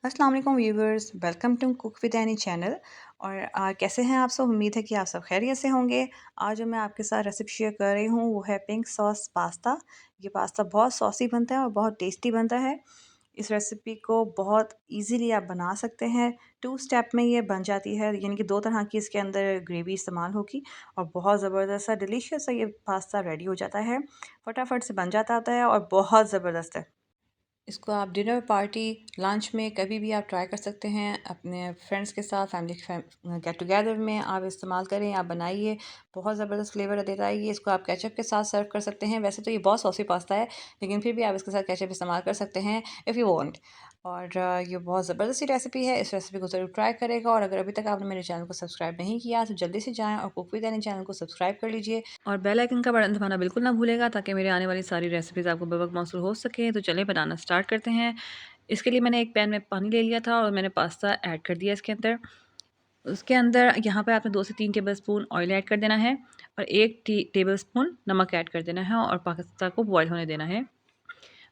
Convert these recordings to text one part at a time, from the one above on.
अस्सलाम वालेकुम viewers, welcome to cook with Annie channel. और कैसे हैं आप सब? उम्मीद है कि आप सब खैरियत से होंगे। आज जो मैं आपके साथ रेसिपी शेयर कर रही हूँ वो है पिंक सॉस पास्ता। ये पास्ता बहुत सॉसी बनता है और बहुत टेस्टी बनता है। इस रेसिपी को बहुत इजीली आप बना सकते हैं। 2 स्टेप में ये बन जाती है, यानी कि 2 तरह की इसके अंदर ग्रेवी इस्तेमाल होगी और बहुत ज़बरदस्त सा डिलीशियस सा ये पास्ता रेडी हो जाता है। फटाफट से बन जाता है और बहुत ज़बरदस्त है। इसको आप डिनर पार्टी लंच में कभी भी आप ट्राई कर सकते हैं। अपने फ्रेंड्स के साथ फैमिली गेट टुगेदर में आप इस्तेमाल करें, आप बनाइए। बहुत ज़बरदस्त फ्लेवर देता है ये। इसको आप केचप के साथ सर्व कर सकते हैं। वैसे तो ये बहुत सॉसी पास्ता है, लेकिन फिर भी आप इसके साथ केचप इस्तेमाल कर सकते हैं इफ़ यू वांट। और ये बहुत ज़बरदस्त सी रेसिपी है। इस रेसिपी को ज़रूर ट्राई करेगा। और अगर अभी तक आपने मेरे चैनल को सब्सक्राइब नहीं किया तो जल्दी से जाएँ और कुक विद एनी चैनल को सब्सक्राइब कर लीजिए और बेल आइकन का बटन दबाना बिल्कुल ना भूलेगा, ताकि मेरे आने वाली सारी रेसिपीज़ आपको बवक्त मौसूल हो सके। तो चलिए बनाना स्टार्ट करते हैं। इसके लिए मैंने एक पैन में पानी ले लिया था और मैंने पास्ता ऐड कर दिया इसके अंदर। उसके अंदर यहाँ पे आपने 2 से 3 टेबलस्पून ऑयल ऐड कर देना है और 1 टेबलस्पून नमक ऐड कर देना है और पास्ता को बॉयल होने देना है।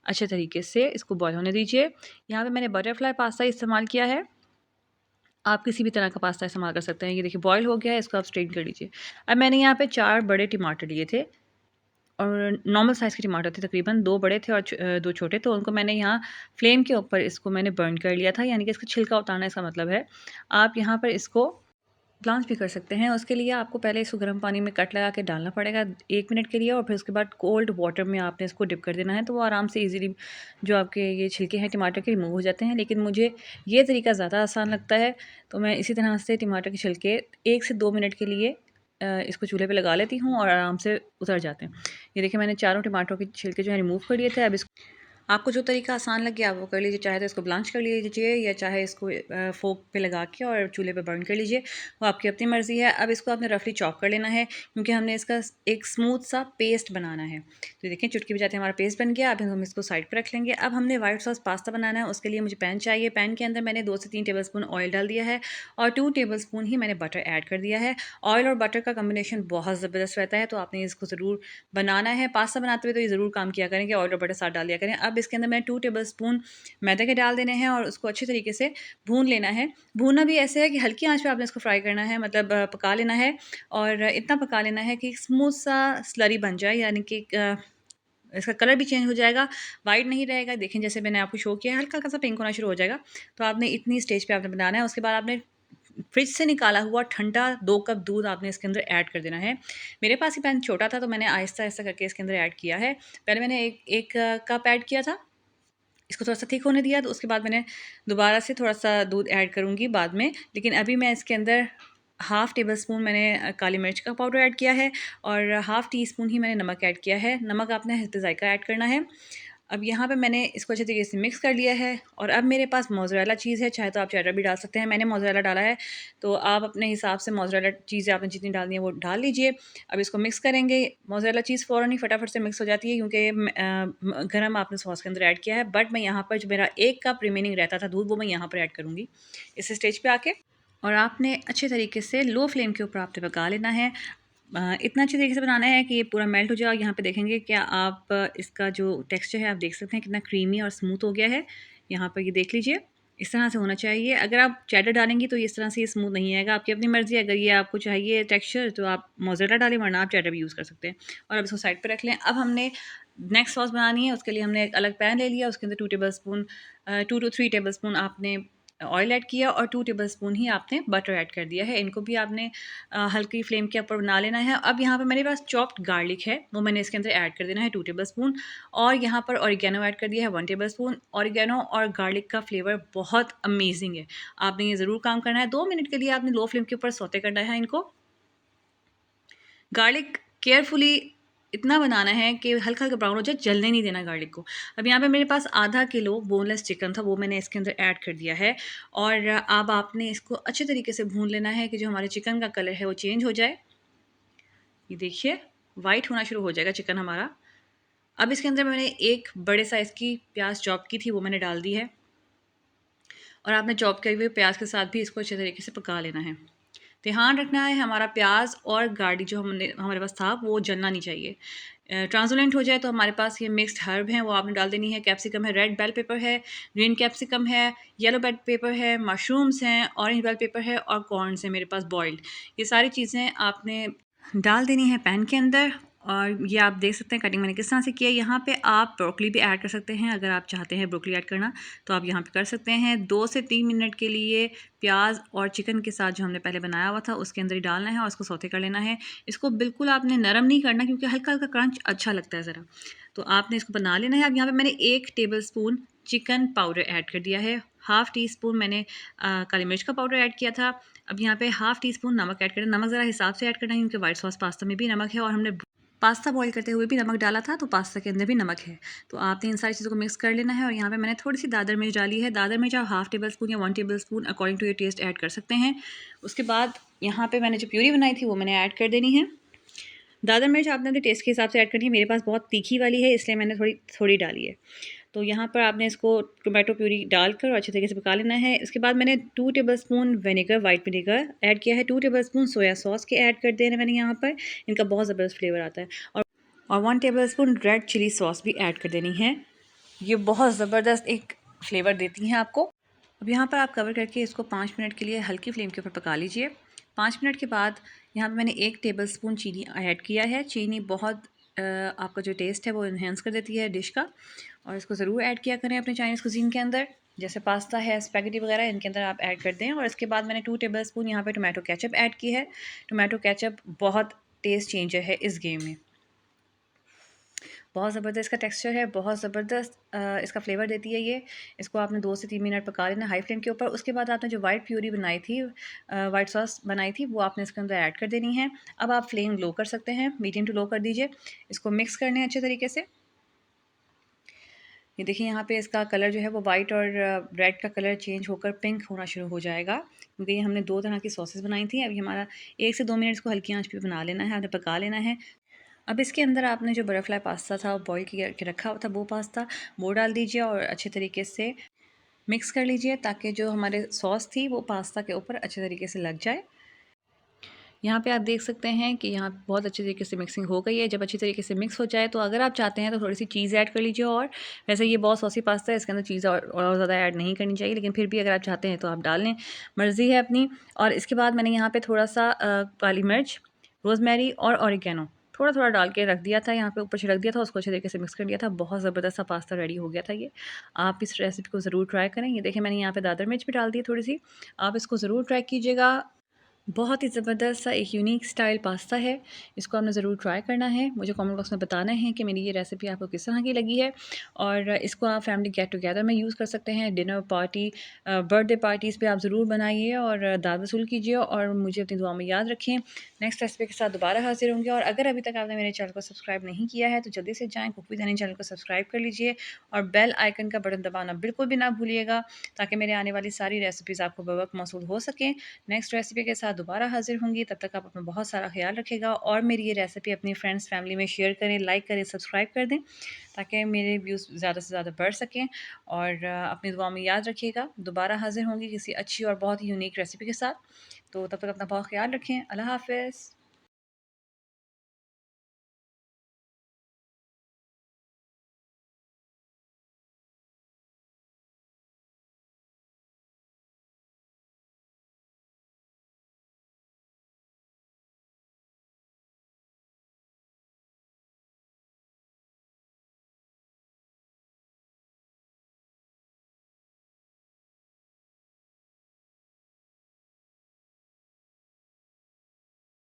अच्छे तरीके से इसको बॉयल होने दीजिए। यहाँ पे मैंने बटरफ्लाई पास्ता इस्तेमाल किया है। आप किसी भी तरह का पास्ता इस्तेमाल कर सकते हैं। ये देखिए बॉयल हो गया है, इसको आप स्ट्रेन कर लीजिए। अब मैंने यहाँ पे 4 बड़े टमाटर लिए थे और नॉर्मल साइज़ के टमाटर थे, तकरीबन 2 बड़े थे और 2 छोटे। तो उनको मैंने यहाँ फ्लेम के ऊपर इसको मैंने बर्न कर लिया था, यानी कि इसका छिलका उतारना इसका मतलब है। आप यहाँ पर इसको ब्लांच भी कर सकते हैं। उसके लिए आपको पहले इसको गर्म पानी में कट लगा के डालना पड़ेगा 1 मिनट के लिए और फिर उसके बाद कोल्ड वाटर में आपने इसको डिप कर देना है। तो वो आराम से ईज़िली जो आपके ये छिलके हैं टमाटर के रिमूव हो जाते हैं। लेकिन मुझे ये तरीका ज़्यादा आसान लगता है, तो मैं इसी तरह से टमाटर के छिलके 1 से 2 मिनट के लिए इसको चूल्हे पे लगा लेती हूँ और आराम से उतर जाते हैं। ये देखिए मैंने चारों टमाटरों के छिलके जो है रिमूव कर लिए थे। अब इसको आपको जो तरीका आसान लगे आप वो कर लीजिए। चाहे तो इसको ब्लांच कर लीजिए या चाहे इसको फोक पे लगा के और चूल्हे पे बर्न कर लीजिए, वो आपकी अपनी मर्ज़ी है। अब इसको आपने रफली चॉप कर लेना है, क्योंकि हमने इसका एक स्मूथ सा पेस्ट बनाना है। तो देखिए चुटकी बजाते हमारा पेस्ट बन गया। अब हम इसको साइड पर रख लेंगे। अब हमने वाइट सॉस पास्ता बनाना है। उसके लिए मुझे पैन चाहिए। पैन के अंदर मैंने 2 से 3 टेबलस्पून ऑयल डाल दिया है और 2 टेबलस्पून ही मैंने बटर ऐड कर दिया है। ऑयल और बटर का कम्बिनेशन बहुत ज़बरदस्त रहता है, तो आपने इसको ज़रूर बनाना है। पास्ता बनाते हुए तो ये ज़रूर काम किया करें कि ऑयल और बटर साथ डाल दिया करें। अब इसके अंदर मैंने 2 टेबलस्पून मैदे के डाल देने हैं और उसको अच्छे तरीके से भून लेना है। भूनना भी ऐसे है कि हल्की आंच पे आपने इसको फ्राई करना है, मतलब पका लेना है और इतना पका लेना है कि स्मूथ सा स्लरी बन जाए, यानी कि इसका कलर भी चेंज हो जाएगा, वाइट नहीं रहेगा। देखें जैसे मैंने आपको शो किया है, हल्का-हल्का सा पिंक होना शुरू हो जाएगा। तो आपने इतनी स्टेज पे आपने बनाना है। उसके बाद आपने फ्रिज से निकाला हुआ ठंडा 2 कप दूध आपने इसके अंदर ऐड कर देना है। मेरे पास ये पैन छोटा था, तो मैंने आहिस्ता-आहिस्ता करके इसके अंदर ऐड किया है। पहले मैंने एक कप ऐड किया था, इसको थोड़ा-सा थिक होने दिया, तो उसके बाद मैंने दोबारा से थोड़ा-सा दूध ऐड करूँगी बाद में। लेकिन अभी मैं इसके अंदर हाफ़ टेबल स्पून मैंने काली मिर्च का पाउडर ऐड किया है और हाफ़ टी स्पून ही मैंने नमक ऐड किया है। नमक आपने हिस्ब ज़ायक़ा ऐड करना है। अब यहाँ पे मैंने इसको अच्छे तरीके से मिक्स कर लिया है और अब मेरे पास मोज़रेला चीज़ है, चाहे तो आप चेडर भी डाल सकते हैं। मैंने मोज़रेला डाला है, तो आप अपने हिसाब से मोज़रेला चीज़ें आपने जितनी डालनी है वो डाल लीजिए। अब इसको मिक्स करेंगे। मोज़रेला चीज़ फ़ौरन ही फटाफट से मिक्स हो जाती है, क्योंकि गरम आपने सॉस के अंदर ऐड किया है। बट मैं यहाँ पर जो मेरा 1 कप रिमेनिंग रहता था दूध, वो मैं यहाँ पर ऐड करूँगी इस स्टेज पे आके। और आपने अच्छे तरीके से लो फ्लेम के ऊपर आपने पका लेना है। इतना अच्छे तरीके से बनाना है कि ये पूरा मेल्ट हो जाए। और यहाँ पे देखेंगे क्या आप इसका जो टेक्सचर है आप देख सकते हैं कितना क्रीमी और स्मूथ हो गया है। यहाँ पर ये देख लीजिए, इस तरह से होना चाहिए। अगर आप चेडर डालेंगी तो इस तरह से ये स्मूथ नहीं आएगा, आपकी अपनी मर्ज़ी है। अगर ये आपको चाहिए टेक्सचर तो आप मोज़रेला डालें, वरना आप चेडर भी यूज़ कर सकते हैं। और अब इसको साइड पे रख लें। अब हमने नेक्स्ट सॉस बनानी है। उसके लिए हमने एक अलग पैन ले लिया, उसके अंदर 2 टू 3 टेबल स्पून आपने ऑयल ऐड किया और 2 टेबलस्पून ही आपने बटर ऐड कर दिया है। इनको भी आपने हल्की फ्लेम के ऊपर बना लेना है। अब यहाँ पे मेरे पास चॉप्ड गार्लिक है, वो मैंने इसके अंदर ऐड कर देना है 2 टेबलस्पून। और यहाँ पर ऑरिगेनो ऐड कर दिया है 1 टेबलस्पून। ऑरिगेनो और गार्लिक का फ्लेवर बहुत अमेजिंग है, आपने ये ज़रूर काम करना है। 2 मिनट के लिए आपने लो फ्लेम के ऊपर सौते करना है इनको। गार्लिक केयरफुली इतना बनाना है कि हल्का-हल्का ब्राउन हो जाए, जलने नहीं देना गार्लिक को। अब यहाँ पे मेरे पास आधा किलो बोनलेस चिकन था, वो मैंने इसके अंदर ऐड कर दिया है। और अब आपने इसको अच्छे तरीके से भून लेना है कि जो हमारे चिकन का कलर है वो चेंज हो जाए। ये देखिए वाइट होना शुरू हो जाएगा चिकन हमारा। अब इसके अंदर मैंने एक बड़े साइज़ की प्याज़ चॉप की थी, वो मैंने डाल दी है। और आपने चॉप किए हुए प्याज के साथ भी इसको अच्छे तरीके से पका लेना है। ध्यान रखना है हमारा प्याज और गार्लिक जो हमारे पास था वो जलना नहीं चाहिए। ट्रांसपेरेंट हो जाए तो हमारे पास ये मिक्स्ड हर्ब हैं, वो आपने डाल देनी है। कैप्सिकम है, रेड बेल पेपर है, ग्रीन कैप्सिकम है, येलो बेल पेपर है, मशरूम्स हैं, ऑरेंज बेल पेपर है और कॉर्न्स हैं मेरे पास बॉइल्ड। ये सारी चीज़ें आपने डाल देनी है पैन के अंदर। और ये आप देख सकते हैं कटिंग मैंने किस तरह से किया है। यहाँ पे आप ब्रोकली भी ऐड कर सकते हैं, अगर आप चाहते हैं ब्रोकली ऐड करना तो आप यहाँ पे कर सकते हैं। 2 से 3 मिनट के लिए प्याज और चिकन के साथ जो हमने पहले बनाया हुआ था उसके अंदर ही डालना है और उसको सौते कर लेना है। इसको बिल्कुल आपने नरम नहीं करना क्योंकि हल्का हल्का क्रंच अच्छा लगता है ज़रा, तो आपने इसको बना लेना है। अब यहाँ पे मैंने 1 table spoon chicken powder add कर दिया है, हाफ़ टी स्पून मैंने काली मिर्च का पाउडर ऐड किया था। अब यहाँ पे हाफ़ टी स्पून नमक ऐड करना, नमक ज़रा हिसाब से ऐड करना है क्योंकि वाइट सॉस पास्ता में भी नमक है और हमने पास्ता बॉईल करते हुए भी नमक डाला था, तो पास्ता के अंदर भी नमक है। तो आपने इन सारी चीज़ों को मिक्स कर लेना है। और यहाँ पे मैंने थोड़ी सी दादर मिर्च डाली है। दादर मिर्च आप हाफ़ टेबल स्पून या 1 table spoon according to your taste add कर सकते हैं। उसके बाद यहाँ पे मैंने जो प्यूरी बनाई थी वो मैंने ऐड कर देनी है। दादर मिर्च आपने अपने टेस्ट के हिसाब से ऐड करनी है। मेरे पास बहुत तीखी वाली है इसलिए मैंने थोड़ी थोड़ी डाली है। तो यहाँ पर आपने इसको टोमेटो प्यूरी डालकर और अच्छे तरीके से पका लेना है। इसके बाद मैंने 2 tablespoon vinegar, white vinegar add किया है। 2 टेबलस्पून सोया सॉस के ऐड कर दिए हैं मैंने यहाँ पर, इनका बहुत ज़बरदस्त फ्लेवर आता है। और 1 टेबलस्पून रेड चिली सॉस भी ऐड कर देनी है। ये बहुत ज़बरदस्त एक फ्लेवर देती हैं आपको। अब यहाँ पर आप कवर करके इसको 5 मिनट के लिए हल्की फ्लेम के ऊपर पका लीजिए। 5 मिनट के बाद यहाँ पे मैंने 1 टेबलस्पून चीनी ऐड किया है। चीनी बहुत आपका जो टेस्ट है वो इन्हेंस कर देती है डिश का, और इसको ज़रूर ऐड किया करें अपने चाइनीज़ कुज़ीन के अंदर। जैसे पास्ता है, स्पैगेटी वगैरह, इनके अंदर आप ऐड कर दें। और इसके बाद मैंने 2 टेबलस्पून यहाँ पे टोमेटो केचप ऐड की है। टोमेटो केचप बहुत टेस्ट चेंजर है इस गेम में। बहुत ज़बरदस्त इसका टेक्सचर है, बहुत ज़बरदस्त इसका फ्लेवर देती है ये। इसको आपने 2 से 3 मिनट पका लेना हाई फ्लेम के ऊपर। उसके बाद आपने जो वाइट प्यूरी बनाई थी, वाइट सॉस बनाई थी, वो आपने इसके अंदर ऐड कर देनी है। अब आप फ्लेम लो कर सकते हैं, मीडियम टू लो कर दीजिए। इसको मिक्स करने हैं अच्छे तरीके से। ये देखिए यहाँ पे इसका कलर जो है वो वाइट और रेड का कलर चेंज होकर पिंक होना शुरू हो जाएगा, क्योंकि ये हमने 2 तरह की सॉसेस बनाई थी। अभी हमारा 1 से 2 मिनट इसको हल्की आंच पे बना लेना है, आपने पका लेना है। अब इसके अंदर आपने जो बटरफ्लाई पास्ता था बॉईल करके रखा हुआ था वो पास्ता वो डाल दीजिए और अच्छे तरीके से मिक्स कर लीजिए ताकि जो हमारे सॉस थी वो पास्ता के ऊपर अच्छे तरीके से लग जाए। यहाँ पे आप देख सकते हैं कि यहाँ बहुत अच्छे तरीके से मिक्सिंग हो गई है। जब अच्छी तरीके से मिक्स हो जाए तो अगर आप चाहते हैं तो थोड़ी सी चीज़ ऐड कर लीजिए। और वैसे ये बहुत सॉसी पास्ता है, इसके अंदर चीज़ और ज़्यादा ऐड नहीं करनी चाहिए, लेकिन फिर भी अगर आप चाहते हैं तो आप डाल लें, मर्ज़ी है अपनी। और इसके बाद मैंने यहाँ पे थोड़ा सा काली मिर्च, रोज़मेरी और ऑरिगेनो थोड़ा थोड़ा डाल के रख दिया था, यहाँ पे ऊपर छिड़क दिया था, उसको अच्छे तरीके से मिक्स कर दिया था। बहुत ज़बरदस्त सा पास्ता रेडी हो गया था ये। आप इस रेसिपी को ज़रूर ट्राई करें। ये देखिए मैंने यहाँ पे दादर मिर्च भी डाल दी है थोड़ी सी, आप इसको ज़रूर ट्राई कीजिएगा। बहुत ही ज़बरदस्त सा एक यूनिक स्टाइल पास्ता है, इसको आपने ज़रूर ट्राई करना है। मुझे कमेंट बॉक्स में बताना है कि मेरी ये रेसिपी आपको किस तरह की लगी है। और इसको आप फैमिली गेट टुगेदर में यूज़ कर सकते हैं, डिनर पार्टी, बर्थडे पार्टीज़ पे आप ज़रूर बनाइए और दावत वसूल कीजिए। और मुझे अपनी दुआ में याद रखें। नेक्स्ट रेसिपी के साथ दोबारा हाजिर होंगे। और अगर अभी तक आपने मेरे चैनल को सब्सक्राइब नहीं किया है तो जल्दी से जाएँ, कुक विद हनी चैनल को सब्सक्राइब कर लीजिए और बेल आइकन का बटन दबाना बिल्कुल भी ना भूलिएगा, ताकि मेरे आने वाली सारी रेसिपीज़ आपको बवक्त मौसूल हो सकें। नेक्स्ट रेसिपी के साथ दोबारा हाजिर होंगी, तब तक आप अपना बहुत सारा ख्याल रखिएगा और मेरी ये रेसिपी अपनी फ्रेंड्स फैमिली में शेयर करें, लाइक करें, सब्सक्राइब कर दें, ताकि मेरे व्यूज़ ज़्यादा से ज़्यादा बढ़ सकें। और अपनी दुआ में याद रखिएगा। दोबारा हाजिर होंगी किसी अच्छी और बहुत ही यूनिक रेसिपी के साथ। तो तब तक अपना बहुत ख्याल रखें। अल्लाह हाफ़िज़।